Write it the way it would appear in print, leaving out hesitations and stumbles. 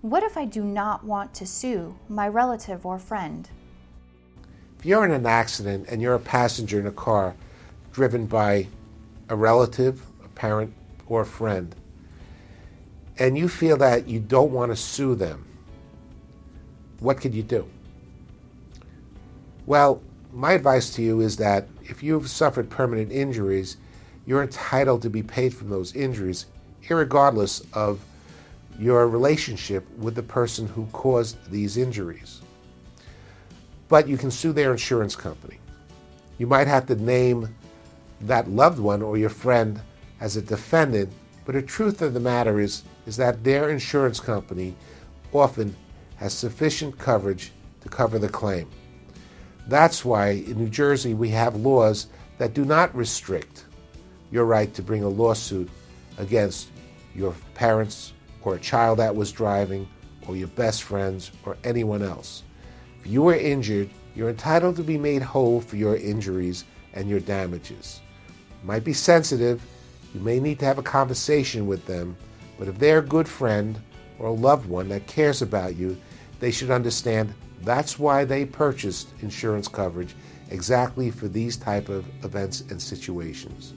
What if I do not want to sue my relative or friend? If you're in an accident and you're a passenger in a car driven by a relative, a parent, or a friend, and you feel that you don't want to sue them, what could you do? Well, my advice to you is that if you've suffered permanent injuries, you're entitled to be paid for those injuries, irregardless of your relationship with the person who caused these injuries. But you can sue their insurance company. You might have to name that loved one or your friend as a defendant, but the truth of the matter is that their insurance company often has sufficient coverage to cover the claim. That's why in New Jersey we have laws that do not restrict your right to bring a lawsuit against your parents or a child that was driving or your best friends or anyone else. If you were injured, you're entitled to be made whole for your injuries and your damages. It might be sensitive, you may need to have a conversation with them, but if they're a good friend or a loved one that cares about you, they should understand that's why they purchased insurance coverage, exactly for these type of events and situations.